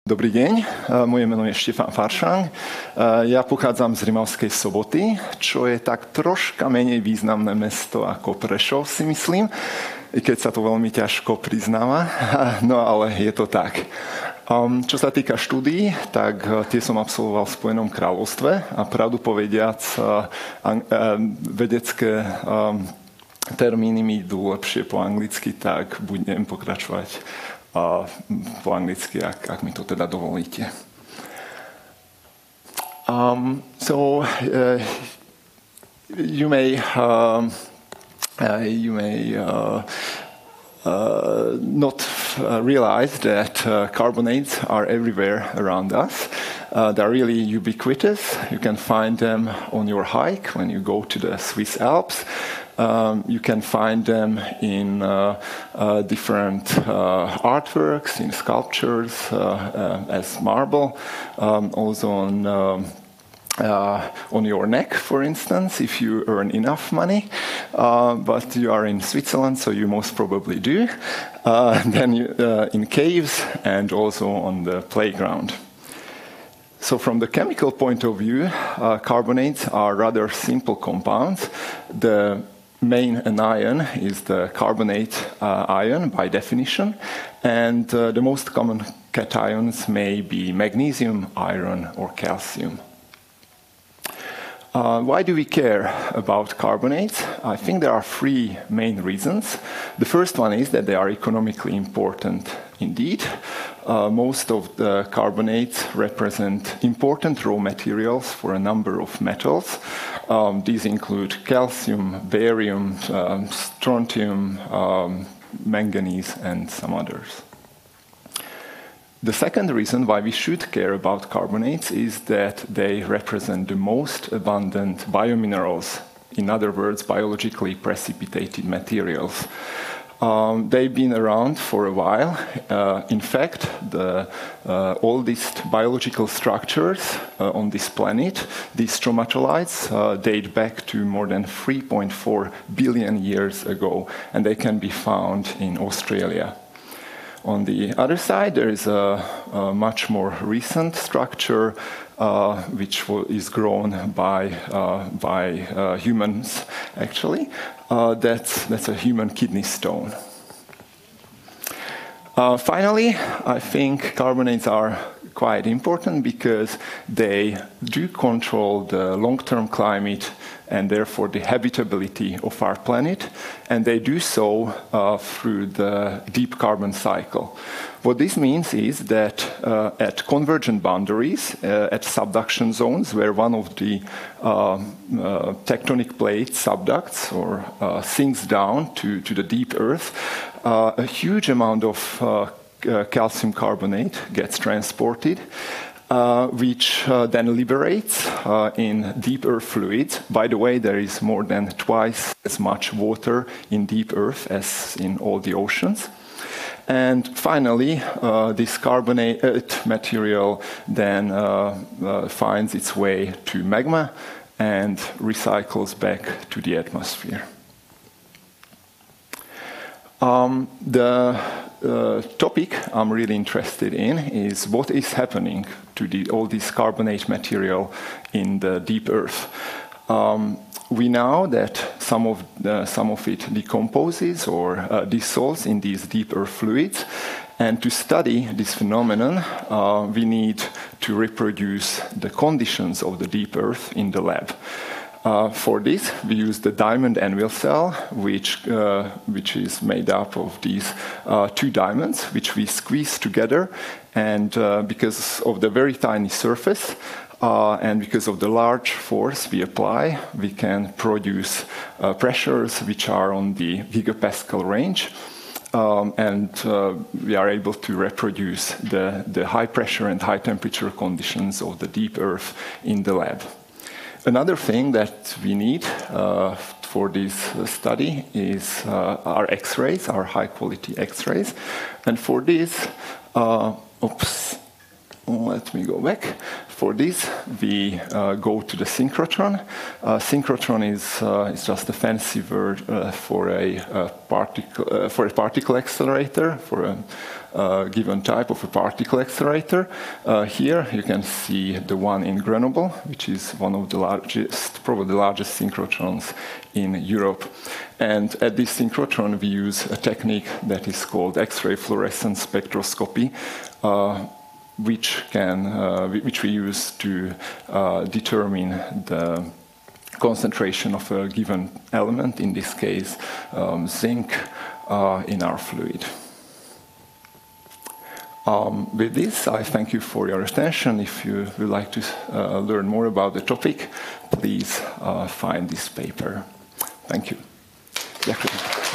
Dobrý deň, moje meno je Štefan Farsang. Ja pochádzam z Rimavskej Soboty, čo je tak troška menej významné mesto ako Prešov, si myslím, i keď sa to veľmi ťažko priznáva, no ale je to tak. Čo sa týka štúdií, tak tie som absolvoval v Spojenom kráľovstve a pravdu povediac vedecké termíny mi idú lepšie po anglicky, tak budem pokračovať po anglicky, ak mi to teda dovolíte. You may not realize that carbonates are everywhere around us. They're really ubiquitous. You can find them on your hike when you go to the Swiss Alps. You can find them in different artworks, in sculptures, as marble, also on your neck, for instance, if you earn enough money. But you are in Switzerland, so you most probably do. Then in caves and also on the playground. So from the chemical point of view, carbonates are rather simple compounds. The main anion is the carbonate ion by definition, and the most common cations may be magnesium, iron, or calcium. Why do we care about carbonates? I think there are three main reasons. The first one is that they are economically important indeed. Most of the carbonates represent important raw materials for a number of metals. These include calcium, barium, strontium, manganese, and some others. The second reason why we should care about carbonates is that they represent the most abundant biominerals, in other words, biologically precipitated materials. They've been around for a while. In fact, the oldest biological structures on this planet, these stromatolites, date back to more than 3.4 billion years ago, and they can be found in Australia. On the other side, there is a much more recent structure which is grown by humans, actually. That's a human kidney stone. Finally, I think carbonates are quite important because they do control the long-term climate and therefore the habitability of our planet, and they do so through the deep carbon cycle. What this means is that at convergent boundaries, at subduction zones, where one of the tectonic plates subducts or sinks down to the deep earth, a huge amount of calcium carbonate gets transported, which then liberates in deep earth fluids. By the way, there is more than twice as much water in deep earth as in all the oceans. And finally, this carbonate material then finds its way to magma and recycles back to the atmosphere. The topic I'm really interested in is what is happening to all this carbonate material in the deep earth. We know that some of it decomposes or dissolves in these deep earth fluids, and to study this phenomenon, we need to reproduce the conditions of the deep earth in the lab. For this, we use the diamond anvil cell, which is made up of these two diamonds, which we squeeze together. And because of the very tiny surface and because of the large force we apply, we can produce pressures which are on the gigapascal range. And we are able to reproduce the high pressure and high temperature conditions of the deep earth in the lab. Another thing that we need for this study is our X-rays, our high-quality X-rays. And for this, let me go back. For this, we go to the synchrotron. Synchrotron is just a fancy word for a particle accelerator, for a given type of a particle accelerator. Here you can see the one in Grenoble, which is one of the largest, probably the largest synchrotrons in Europe. And at this synchrotron, we use a technique that is called X-ray fluorescence spectroscopy, which we use to determine the concentration of a given element, in this case zinc, in our fluid. With this, I thank you for your attention. If you would like to learn more about the topic, please find this paper. Thank you. Ďakujem.